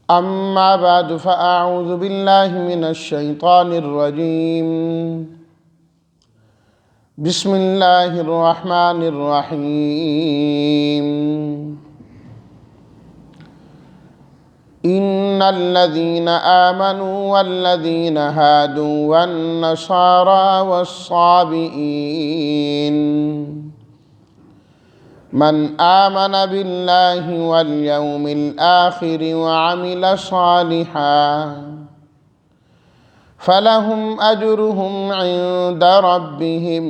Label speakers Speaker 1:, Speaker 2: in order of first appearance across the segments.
Speaker 1: أما بعد فأعوذ بالله من الشيطان الرجيم. بسم الله الرحمن الرحيم. إن الذين آمنوا والذين هادوا والنصارى والصابئين من آمن بالله واليوم الآخر وعمل صالحا فلهم أجرهم عند ربهم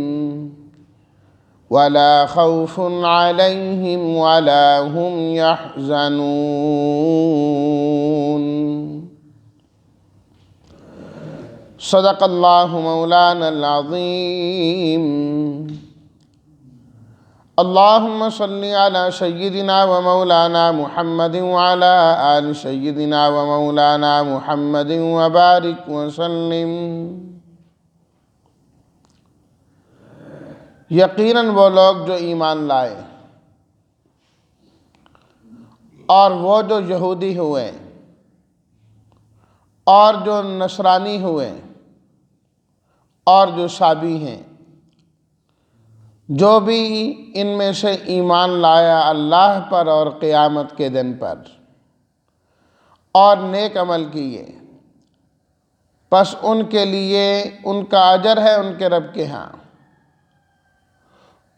Speaker 1: ولا خوف عليهم ولا هم يحزنون. صدق الله مولانا العظيم. اللهم صل على سيدنا ومولانا محمد وعلى آل سيدنا ومولانا محمد وبارك وسلم. یقیناً وہ لوگ جو ایمان لائے اور وہ جو یہودی ہوئے اور جو نصرانی ہوئے اور جو صابی ہیں، جو بھی ان میں سے ایمان لایا اللہ پر اور قیامت کے دن پر اور نیک عمل کیے، پس ان کے لیے ان کا اجر ہے ان کے رب کے ہاں.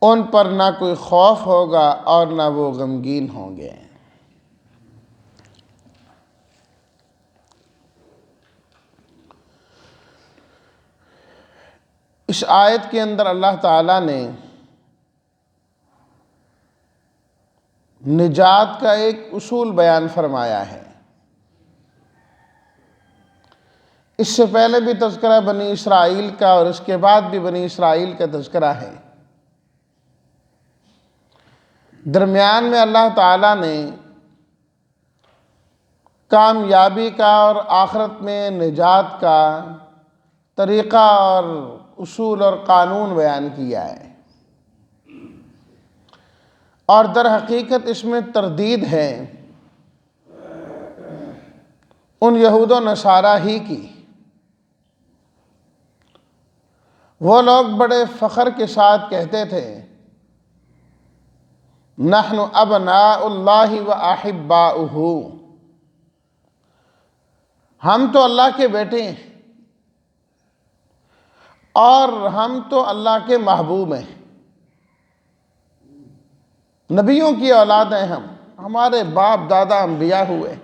Speaker 1: ان پر نہ کوئی خوف ہوگا اور نہ وہ غمگین ہوں گے. اس آیت کے اندر اللہ تعالیٰ نے نجات کا ایک اصول بیان فرمایا ہے. اس سے پہلے بھی تذکرہ بنی اسرائیل کا اور اس کے بعد بھی بنی اسرائیل کا تذکرہ ہے. درمیان میں اللہ تعالیٰ نے کامیابی کا اور آخرت میں نجات کا طریقہ اور اصول اور قانون بیان کیا ہے، اور در حقیقت اس میں تردید ہے ان یہود و نصارہ ہی کی. وہ لوگ بڑے فخر کے ساتھ کہتے تھے نحن ابناء اللہ و احباؤہ، ہم تو اللہ کے بیٹے ہیں اور ہم تو اللہ کے محبوب ہیں، نبیوں کی اولاد ہیں، ہمارے باپ دادا انبیاء ہوئے،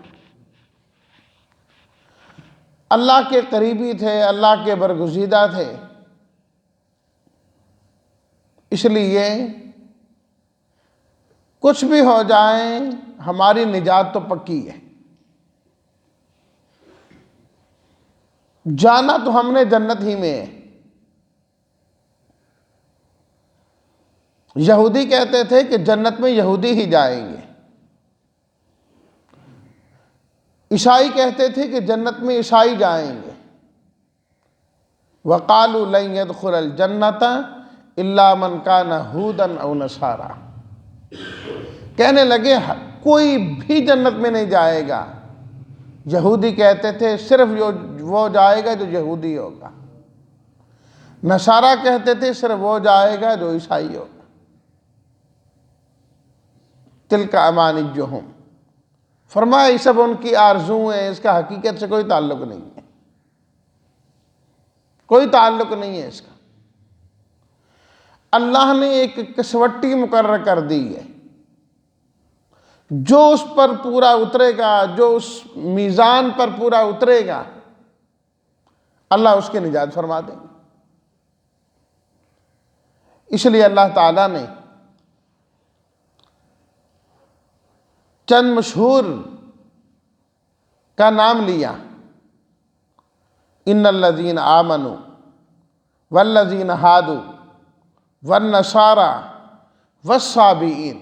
Speaker 1: اللہ کے قریبی تھے، اللہ کے برگزیدہ تھے، اس لیے کچھ بھی ہو جائیں ہماری نجات تو پکی ہے. جانا تو ہم نے جنت ہی میں ہے. یہودی کہتے تھے کہ جنت میں یہودی ہی جائیں گے، عیسائی کہتے تھے کہ جنت میں عیسائی جائیں گے. وَقَالُوا لَن يَدْخُلَ الْجَنَّةَ إِلَّا مَنْ كَانَ هُودًا أَوْ نَصَارَىٰ، کہنے لگے کوئی بھی جنت میں نہیں جائے گا. یہودی کہتے تھے صرف وہ جائے گا جو یہودی ہوگا، نصارہ کہتے تھے صرف وہ جائے گا جو عیسائی ہوگا. تِلْكَ أَمَانِيُّهُمْ، فرمایا یہ سب ان کی آرزو ہیں، اس کا حقیقت سے کوئی تعلق نہیں ہے، کوئی تعلق نہیں ہے اس کا. اللہ نے ایک کسوٹی مقرر کر دی ہے، جو اس پر پورا اترے گا، جو اس میزان پر پورا اترے گا، اللہ اس کی نجات فرما دیں گے. اس لیے اللہ تعالیٰ نے چند مشہور کا نام لیا، ان الذین آمنوا والذین ہادوا والنصارى والصابئین.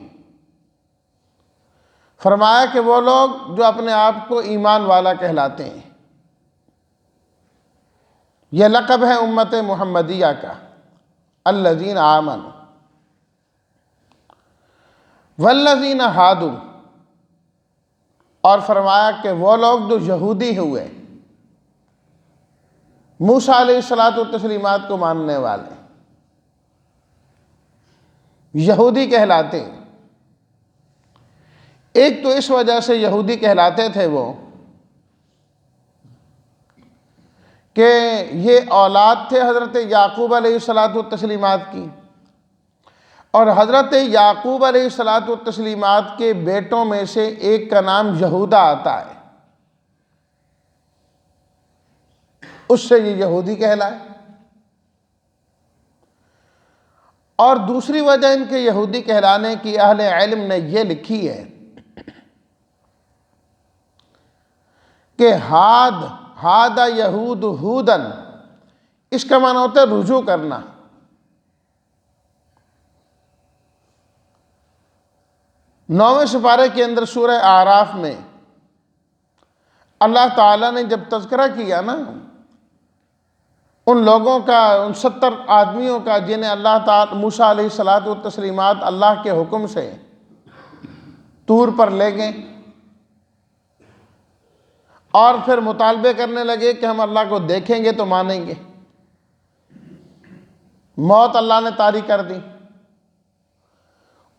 Speaker 1: فرمایا کہ وہ لوگ جو اپنے آپ کو ایمان والا کہلاتے ہیں، یہ لقب ہے امت محمدیہ کا، الذین آمنوا. والذین ہادو، اور فرمایا کہ وہ لوگ جو یہودی ہوئے، موسیٰ علیہ الصلوۃ والتسلیمات کو ماننے والے، یہودی کہلاتے ہیں۔ ایک تو اس وجہ سے یہودی کہلاتے تھے وہ کہ یہ اولاد تھے حضرت یعقوب علیہ الصلوۃ والتسلیمات کی، اور حضرت یعقوب علیہ الصلوۃ والتسلیمات کے بیٹوں میں سے ایک کا نام یہودا آتا ہے، اس سے یہ یہودی کہلائے۔ اور دوسری وجہ ان کے یہودی کہلانے کی اہل علم نے یہ لکھی ہے کہ ہاد یہود ہودن، اس کا معنی ہوتا ہے رجوع کرنا۔ نویں سپارے کے اندر سورہ اعراف میں اللہ تعالیٰ نے جب تذکرہ کیا نا ان لوگوں کا، ان 70 آدمیوں کا جنہیں اللہ تعالیٰ موسیٰ علیہ الصلوۃ والتسلیمات اللہ کے حکم سے طور پر لے گئے اور پھر مطالبے کرنے لگے کہ ہم اللہ کو دیکھیں گے تو مانیں گے، موت اللہ نے طاری کر دی۔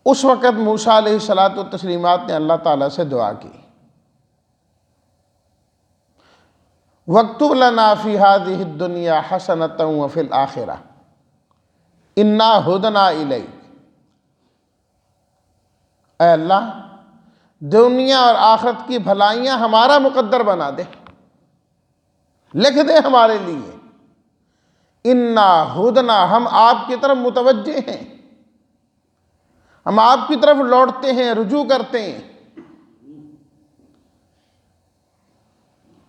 Speaker 1: اس وقت موسیٰ علیہ الصلوۃ والتسلیمات نے اللہ تعالیٰ سے دعا کی، وَاكْتُبْ لَنَا فِي هَذِهِ الدُّنْيَا حَسَنَةً وَفِي الْآخِرَةِ إِنَّا هُدْنَا إِلَيْكَ۔ اے اللہ، دنیا اور آخرت کی بھلائیاں ہمارا مقدر بنا دے، لکھ دے ہمارے لیے، اِنَّا هُدْنَا، ہم آپ کی طرف متوجہ ہیں، ہم آپ کی طرف لوٹتے ہیں، رجوع کرتے ہیں۔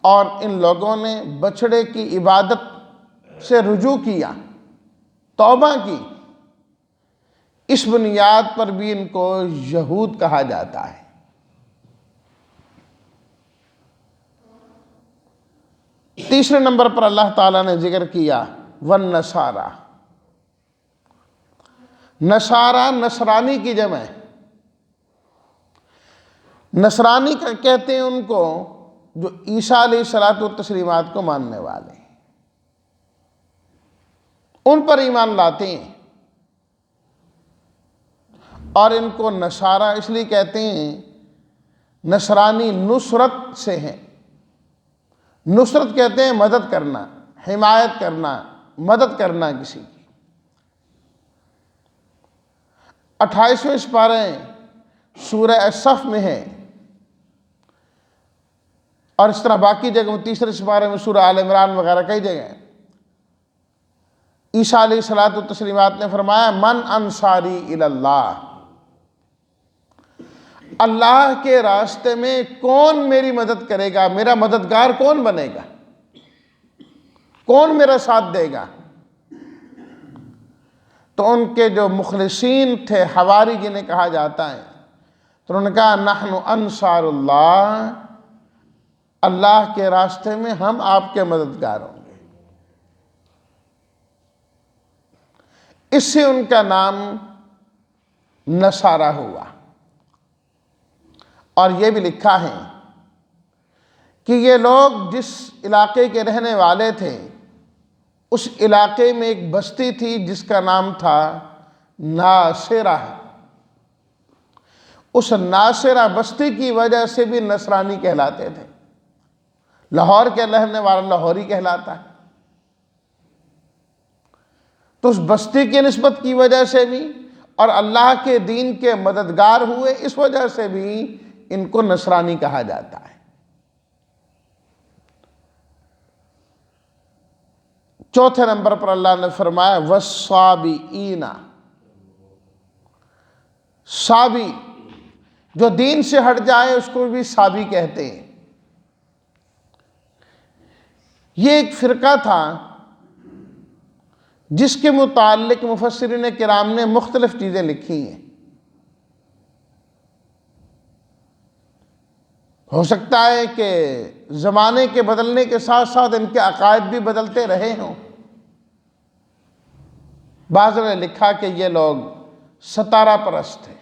Speaker 1: اور ان لوگوں نے بچڑے کی عبادت سے رجوع کیا، توبہ کی، اس بنیاد پر بھی ان کو یہود کہا جاتا ہے۔ تیسرے نمبر پر اللہ تعالیٰ نے ذکر کیا والنصارى، نصارہ نصرانی کی جمع ہے۔ نصرانی کہتے ہیں ان کو جو عیسیٰ علیہ الصلوۃ والتسلیمات کو ماننے والے، ان پر ایمان لاتے ہیں، اور ان کو نصارہ اس لیے کہتے ہیں، نصرانی نصرت سے ہیں۔ نصرت کہتے ہیں مدد کرنا، حمایت کرنا، مدد کرنا کسی کی۔ 28ویں سپارہ سورہ الصف میں ہے، اور اس طرح باقی جگہ تیسرے سپارے میں سورہ آل عمران وغیرہ کئی جگہ ہیں۔ عیسیٰ علیہ الصلوۃ والتسلیمات نے فرمایا من انصاری الی اللہ، اللہ کے راستے میں کون میری مدد کرے گا، میرا مددگار کون بنے گا، کون میرا ساتھ دے گا؟ تو ان کے جو مخلصین تھے، حواری جنہیں کہا جاتا ہے، تو انہوں نے کہا نحن انصار اللہ، اللہ کے راستے میں ہم آپ کے مددگار ہوں گے۔ اس سے ان کا نام نصارہ ہوا۔ اور یہ بھی لکھا ہے کہ یہ لوگ جس علاقے کے رہنے والے تھے، اس علاقے میں ایک بستی تھی جس کا نام تھا ناصرہ۔ اس ناصرہ بستی کی وجہ سے بھی نصرانی کہلاتے تھے۔ لاہور کے رہنے والا لاہوری کہلاتا ہے، تو اس بستی کی نسبت کی وجہ سے بھی، اور اللہ کے دین کے مددگار ہوئے اس وجہ سے بھی ان کو نصرانی کہا جاتا ہے۔ چوتھے نمبر پر اللہ نے فرمایا والصابئین، صابی جو دین سے ہٹ جائے اس کو بھی صابی کہتے ہیں۔ یہ ایک فرقہ تھا جس کے متعلق مفسرین کرام نے مختلف چیزیں لکھی ہیں۔ ہو سکتا ہے کہ زمانے کے بدلنے کے ساتھ ساتھ ان کے عقائد بھی بدلتے رہے ہوں۔ بعض نے لکھا کہ یہ لوگ ستارہ پرست تھے،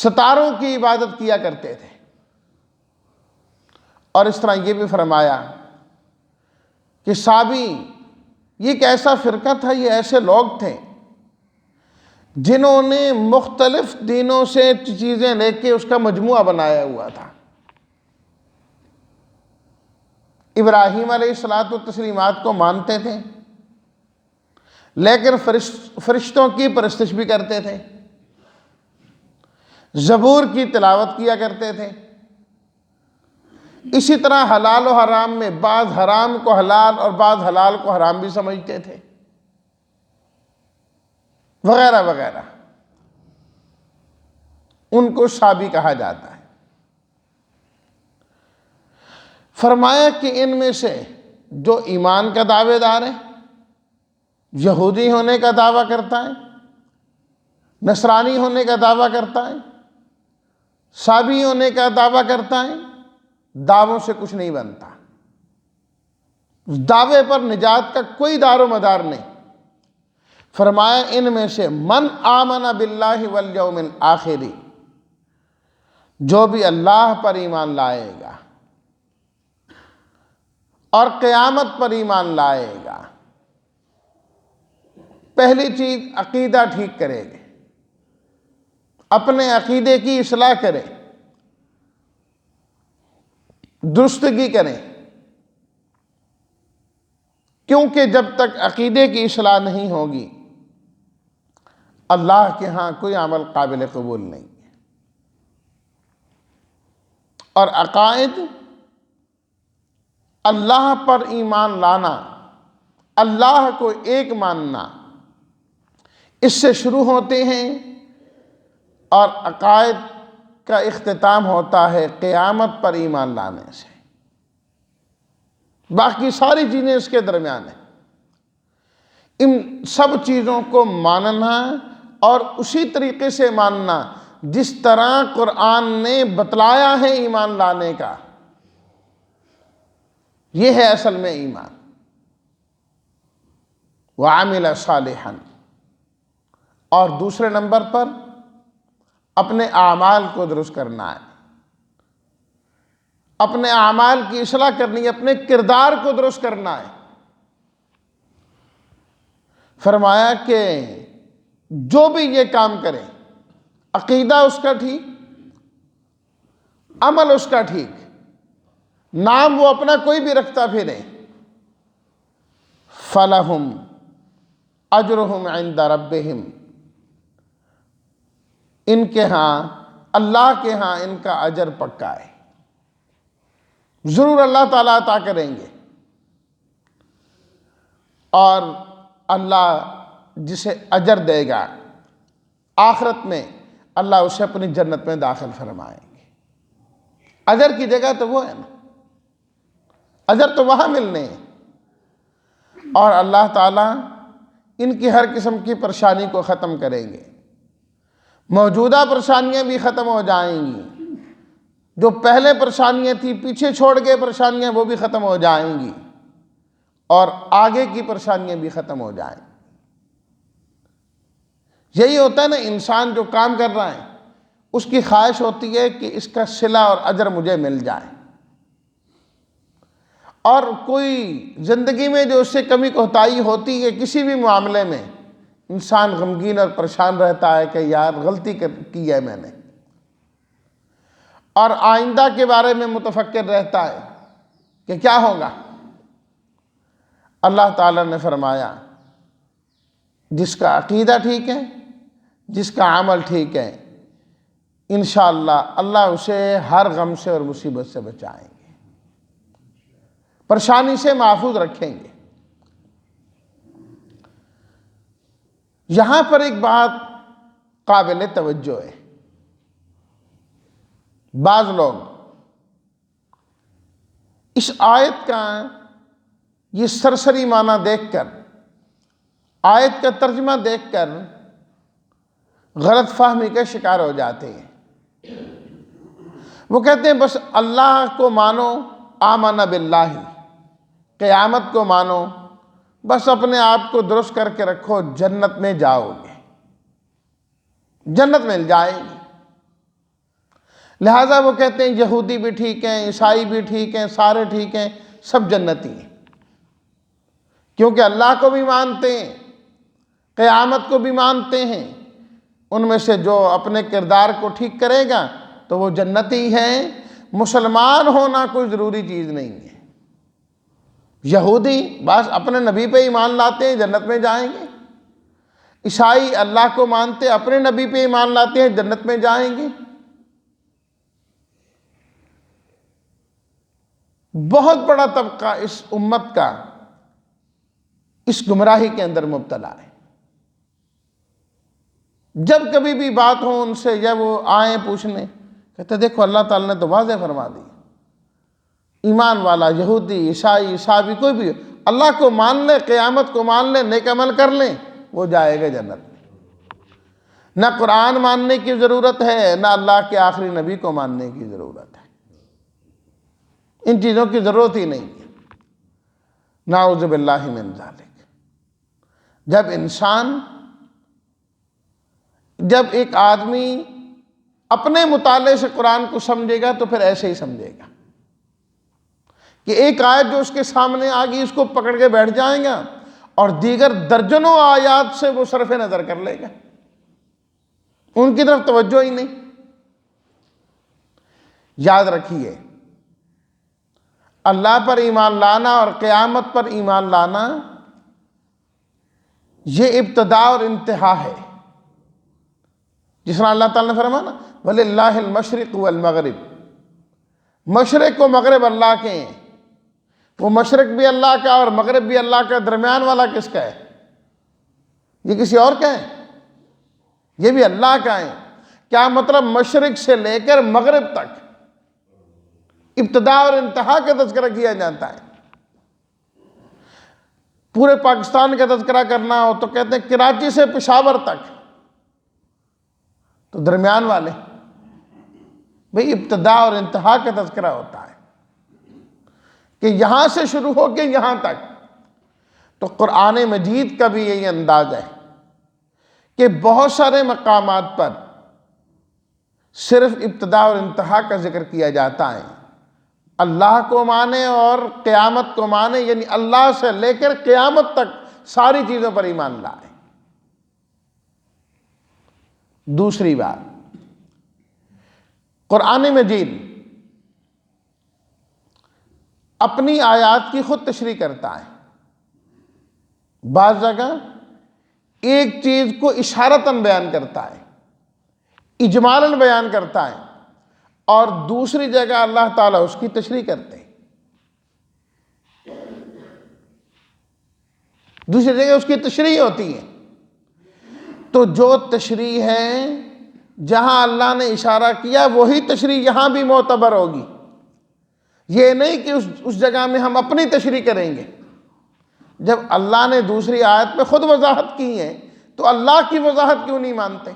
Speaker 1: ستاروں کی عبادت کیا کرتے تھے، اور اس طرح یہ بھی فرمایا کہ صابی یہ ایک ایسا فرقہ تھا، یہ ایسے لوگ تھے جنہوں نے مختلف دینوں سے چیزیں لے کے اس کا مجموعہ بنایا ہوا تھا۔ ابراہیم علیہ الصلاۃ والتسلیمات کو مانتے تھے، لیکن فرشتوں کی پرستش بھی کرتے تھے، زبور کی تلاوت کیا کرتے تھے، اسی طرح حلال و حرام میں بعض حرام کو حلال اور بعض حلال کو حرام بھی سمجھتے تھے، وغیرہ وغیرہ۔ ان کو صابی کہا جاتا ہے۔ فرمایا کہ ان میں سے جو ایمان کا دعوے دار ہے، یہودی ہونے کا دعویٰ کرتا ہے، نصرانی ہونے کا دعویٰ کرتا ہے، صابی ہونے کا دعویٰ کرتا ہے، دعووں سے کچھ نہیں بنتا، اس دعوے پر نجات کا کوئی دار و مدار نہیں۔ فرمایا ان میں سے من آمن باللہ والیوم الآخر، جو بھی اللہ پر ایمان لائے گا اور قیامت پر ایمان لائے گا، پہلی چیز عقیدہ ٹھیک کرے گے، اپنے عقیدے کی اصلاح کرے، درستگی کریں، کیونکہ جب تک عقیدے کی اصلاح نہیں ہوگی اللہ کے ہاں کوئی عمل قابل قبول نہیں ہے۔ اور عقائد، اللہ پر ایمان لانا، اللہ کو ایک ماننا، اس سے شروع ہوتے ہیں، اور عقائد کا اختتام ہوتا ہے قیامت پر ایمان لانے سے۔ باقی ساری چیزیں اس کے درمیان ہیں۔ ان سب چیزوں کو ماننا اور اسی طریقے سے ماننا جس طرح قرآن نے بتلایا ہے ایمان لانے کا، یہ ہے اصل میں ایمان۔ وَعَمِلَ صَالِحًا، اور دوسرے نمبر پر اپنے اعمال کو درست کرنا ہے، اپنے اعمال کی اصلاح کرنی ہے، اپنے کردار کو درست کرنا ہے۔ فرمایا کہ جو بھی یہ کام کرے، عقیدہ اس کا ٹھیک، عمل اس کا ٹھیک، نام وہ اپنا کوئی بھی رکھتا پھرے، فَلَهُمْ أَجْرُهُمْ عِنْدَ رَبِّهِمْ، ان کے ہاں، اللہ کے ہاں ان کا اجر پکا ہے، ضرور اللہ تعالیٰ عطا کریں گے۔ اور اللہ جسے اجر دے گا آخرت میں، اللہ اسے اپنی جنت میں داخل فرمائیں گے۔ اجر کی جگہ تو وہ ہے نا، اجر تو وہاں ملنے ہیں، اور اللہ تعالیٰ ان کی ہر قسم کی پریشانی کو ختم کریں گے۔ موجودہ پریشانیاں بھی ختم ہو جائیں گی، جو پہلے پریشانیاں تھیں پیچھے چھوڑ گئے پریشانیاں وہ بھی ختم ہو جائیں گی، اور آگے کی پریشانیاں بھی ختم ہو جائیں گی۔ یہی ہوتا ہے نا، انسان جو کام کر رہا ہے اس کی خواہش ہوتی ہے کہ اس کا صلہ اور اجر مجھے مل جائے، اور کوئی زندگی میں جو اس سے کمی کوتاہی ہوتی ہے کسی بھی معاملے میں، انسان غمگین اور پریشان رہتا ہے کہ یار غلطی کی ہے میں نے، اور آئندہ کے بارے میں متفکر رہتا ہے کہ کیا ہوگا۔ اللہ تعالیٰ نے فرمایا جس کا عقیدہ ٹھیک ہے، جس کا عمل ٹھیک ہے، انشاءاللہ اللہ اسے ہر غم سے اور مصیبت سے بچائیں گے، پریشانی سے محفوظ رکھیں گے۔ یہاں پر ایک بات قابل توجہ ہے، بعض لوگ اس آیت کا یہ سرسری معنی دیکھ کر، آیت کا ترجمہ دیکھ کر غلط فہمی کا شکار ہو جاتے ہیں۔ وہ کہتے ہیں بس اللہ کو مانو، آمن باللہ، قیامت کو مانو، بس اپنے آپ کو درست کر کے رکھو، جنت میں جاؤ گے، جنت مل جائے گی۔ لہٰذا وہ کہتے ہیں یہودی بھی ٹھیک ہیں، عیسائی بھی ٹھیک ہیں، سارے ٹھیک ہیں، سب جنتی ہیں، کیونکہ اللہ کو بھی مانتے ہیں، قیامت کو بھی مانتے ہیں۔ ان میں سے جو اپنے کردار کو ٹھیک کرے گا تو وہ جنتی ہے۔ مسلمان ہونا کوئی ضروری چیز نہیں ہے۔ یہودی بس اپنے نبی پہ ایمان لاتے ہیں، جنت میں جائیں گے۔ عیسائی اللہ کو مانتے، اپنے نبی پہ ایمان لاتے ہیں، جنت میں جائیں گے۔ بہت بڑا طبقہ اس امت کا اس گمراہی کے اندر مبتلا ہے۔ جب کبھی بھی بات ہو ان سے یا وہ آئیں پوچھنے، کہتے دیکھو اللہ تعالیٰ نے تو واضح فرما دی، ایمان والا یہودی عیسائی صحابی کوئی بھی اللہ کو مان لے، قیامت کو مان لے، نیک عمل کر لیں، وہ جائے گا جنت میں۔ نہ قرآن ماننے کی ضرورت ہے، نہ اللہ کے آخری نبی کو ماننے کی ضرورت ہے، ان چیزوں کی ضرورت ہی نہیں ہے۔ نعوذ باللہ من ذالک۔ جب ایک آدمی اپنے مطالعے سے قرآن کو سمجھے گا تو پھر ایسے ہی سمجھے گا کہ ایک آیت جو اس کے سامنے آ گئی اس کو پکڑ کے بیٹھ جائیں گا اور دیگر درجنوں آیات سے وہ صرف نظر کر لے گا، ان کی طرف توجہ ہی نہیں۔ یاد رکھیے، اللہ پر ایمان لانا اور قیامت پر ایمان لانا یہ ابتدا اور انتہا ہے۔ جس طرح اللہ تعالیٰ نے فرمایا نا وَلِلَّهِ الْمَشْرِقُ وَالْمَغْرِبُ، مشرق و مغرب اللہ کے ہیں۔ وہ مشرق بھی اللہ کا اور مغرب بھی اللہ کا، درمیان والا کس کا ہے؟ یہ کسی اور کا ہے؟ یہ بھی اللہ کا ہے۔ کیا مطلب؟ مشرق سے لے کر مغرب تک ابتدا اور انتہا کا تذکرہ کیا جاتا ہے۔ پورے پاکستان کا تذکرہ کرنا ہو تو کہتے ہیں کراچی سے پشاور تک، تو درمیان والے بھئی ابتدا اور انتہا کا تذکرہ ہوتا ہے کہ یہاں سے شروع ہو کے یہاں تک۔ تو قرآن مجید کا بھی یہی انداز ہے کہ بہت سارے مقامات پر صرف ابتدا اور انتہا کا ذکر کیا جاتا ہے۔ اللہ کو مانے اور قیامت کو مانے، یعنی اللہ سے لے کر قیامت تک ساری چیزوں پر ایمان لائے۔ دوسری بات، قرآن مجید اپنی آیات کی خود تشریح کرتا ہے۔ بعض جگہ ایک چیز کو اشارتاً بیان کرتا ہے، اجمالاً بیان کرتا ہے، اور دوسری جگہ اللہ تعالیٰ اس کی تشریح کرتے ہیں۔ دوسری جگہ اس کی تشریح ہوتی ہے۔ تو جو تشریح ہے جہاں اللہ نے اشارہ کیا وہی تشریح یہاں بھی معتبر ہوگی۔ یہ نہیں کہ اس جگہ میں ہم اپنی تشریح کریں گے۔ جب اللہ نے دوسری آیت میں خود وضاحت کی ہے تو اللہ کی وضاحت کیوں نہیں مانتے؟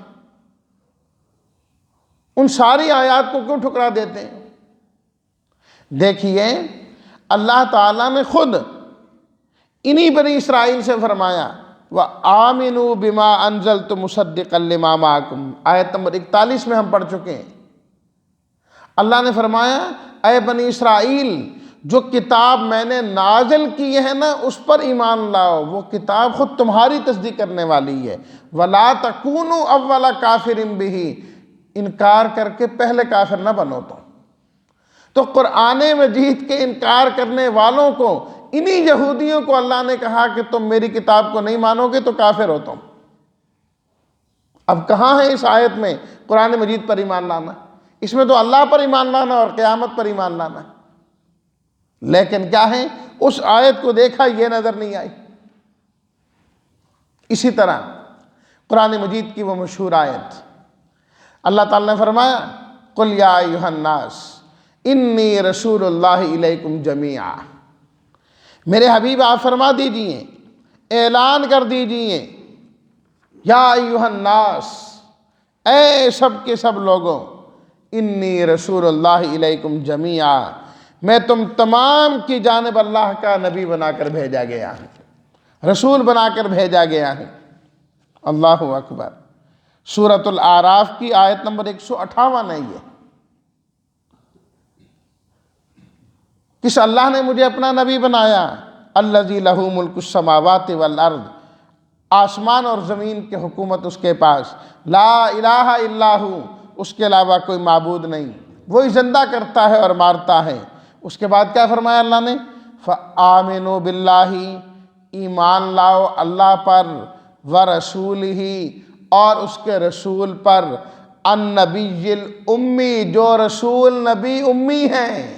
Speaker 1: ان ساری آیات کو کیوں ٹھکرا دیتے ہیں؟ دیکھیے، اللہ تعالیٰ نے خود انہی بنی اسرائیل سے فرمایا وَآمِنُوا بِمَا أَنزَلْتُ مُصَدِّقًا لِمَا مَعَكُمْ، آیت نمبر 41 میں ہم پڑھ چکے ہیں۔ اللہ نے فرمایا اے بنی اسرائیل، جو کتاب میں نے نازل کی ہے نا اس پر ایمان لاؤ، وہ کتاب خود تمہاری تصدیق کرنے والی ہے۔ وَلَا تَكُونُوا أَوَّلَ كَافِرٍ بِهِ، انکار کر کے پہلے کافر نہ بنو تو قرآن مجید کے انکار کرنے والوں کو، انہی یہودیوں کو اللہ نے کہا کہ تم میری کتاب کو نہیں مانو گے تو کافر ہو تم۔ اب کہاں ہے اس آیت میں قرآن مجید پر ایمان لانا؟ اس میں تو اللہ پر ایمان لانا اور قیامت پر ایمان لانا، لیکن کیا ہے، اس آیت کو دیکھا یہ نظر نہیں آئی۔ اسی طرح قرآن مجید کی وہ مشہور آیت، اللہ تعالیٰ نے فرمایا قُلْ يَا أَيُّهَا النَّاسِ إِنِّي رَسُولُ اللَّهِ إِلَيْكُمْ جَمِيعًا، میرے حبیب آپ فرما دیجئے، اعلان کر دیجئے، یا ایھا الناس، اے سب کے سب لوگوں، انی رسول اللہ الیکم جمیعا، میں تم تمام کی جانب اللہ کا نبی بنا کر بھیجا گیا ہوں، رسول بنا کر بھیجا گیا ہوں۔ اللہ اکبر۔ سورۃ الاعراف کی آیت نمبر 158 ہے یہ۔ کس اللہ نے مجھے اپنا نبی بنایا؟ الذی لہ ملک السماوات والارض، آسمان اور زمین کی حکومت اس کے پاس، لا الہ الا ہو، اس کے علاوہ کوئی معبود نہیں، وہی زندہ کرتا ہے اور مارتا ہے۔ اس کے بعد کیا فرمایا اللہ نے؟ فآمنوا باللہ، ایمان لاؤ اللہ پر، ورسولہ، اور اس کے رسول پر، النبی الامی، جو رسول نبی امی ہیں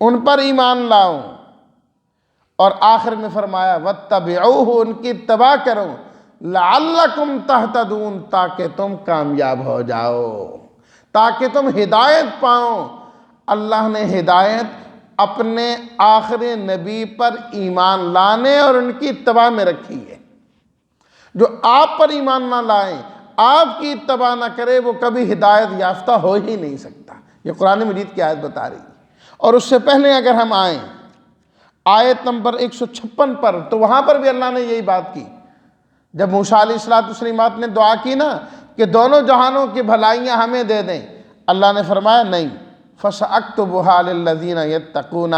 Speaker 1: ان پر ایمان لاؤ۔ اور آخر میں فرمایا واتبعوہ، ان کی اتباع کرو، لعلکم تہتدون، تاکہ تم کامیاب ہو جاؤ، تاکہ تم ہدایت پاؤ۔ اللہ نے ہدایت اپنے آخری نبی پر ایمان لانے اور ان کی اتباع میں رکھی ہے۔ جو آپ پر ایمان نہ لائیں، آپ کی اتباع نہ کرے، وہ کبھی ہدایت یافتہ ہو ہی نہیں سکتا۔ یہ قرآن مجید کی آیت بتا رہی ہے۔ اور اس سے پہلے اگر ہم آئیں آیت نمبر 156 پر، تو وہاں پر بھی اللہ نے یہی بات کی۔ جب موسیٰ علیہ السلام نے دعا کی نا کہ دونوں جہانوں کی بھلائیاں ہمیں دے دیں، اللہ نے فرمایا نہیں، فَسَأَكْتُبُهَا لِلَّذِينَ يَتَّقُونَ،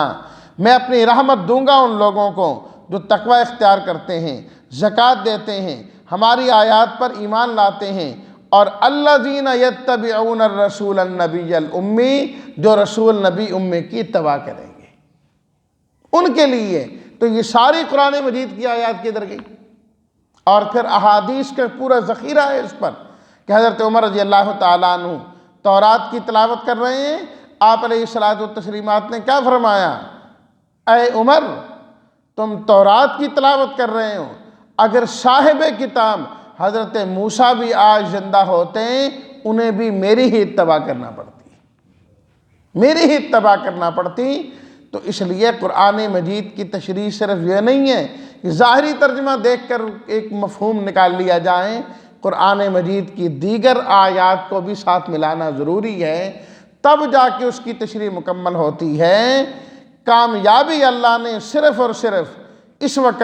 Speaker 1: میں اپنی رحمت دوں گا ان لوگوں کو جو تقوی اختیار کرتے ہیں، زکوٰۃ دیتے ہیں، ہماری آیات پر ایمان لاتے ہیں، اور الذین یتبعون الرسول النبی الامی، جو رسول نبی امی کی اتباع کریں گے، ان کے لیے۔ تو یہ ساری قرآن مجید کی آیات کی در گئی، اور پھر احادیث کا پورا ذخیرہ ہے اس پر، کہ حضرت عمر رضی اللہ تعالیٰ عنہ تورات کی تلاوت کر رہے ہیں، آپ علیہ السلام نے کیا فرمایا؟ اے عمر، تم تورات کی تلاوت کر رہے ہو، اگر صاحب کتاب حضرت موسیٰ بھی آج زندہ ہوتے ہیں، انہیں بھی میری ہی اتباع کرنا پڑتی، میری ہی اتباع کرنا پڑتی۔ تو اس لیے قرآن مجید کی تشریح صرف یہ نہیں ہے کہ ظاہری ترجمہ دیکھ کر ایک مفہوم نکال لیا جائے، قرآن مجید کی دیگر آیات کو بھی ساتھ ملانا ضروری ہے، تب جا کے اس کی تشریح مکمل ہوتی ہے۔ کامیابی اللہ نے صرف اور صرف اس وقت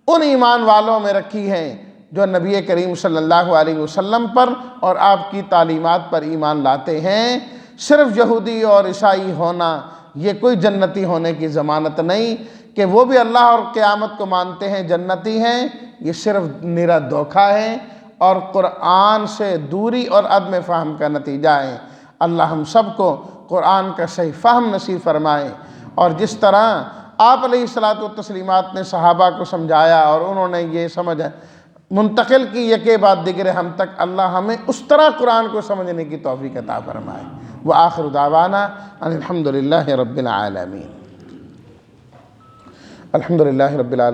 Speaker 1: ان ایمان والوں میں رکھی ہے جو نبی کریم صلی اللہ علیہ وسلم پر اور آپ کی تعلیمات پر ایمان لاتے ہیں۔ صرف یہودی اور عیسائی ہونا یہ کوئی جنتی ہونے کی ضمانت نہیں، کہ وہ بھی اللہ اور قیامت کو مانتے ہیں جنتی ہیں، یہ صرف نرا دھوکہ ہے اور قرآن سے دوری اور عدم فہم کا نتیجہ ہے۔ اللہ ہم سب کو قرآن کا صحیح فہم نصیب فرمائے، اور جس طرح آپ علیہ السلام نے صحابہ کو سمجھایا اور انہوں نے یہ سمجھ منتقل کی یکے بعد دیگرے ہم تک، اللہ ہمیں اس طرح قرآن کو سمجھنے کی توفیق عطا فرمائے۔ وآخر دعوانا ان الحمد للہ رب العالمین۔ الحمد للہ رب العالمین۔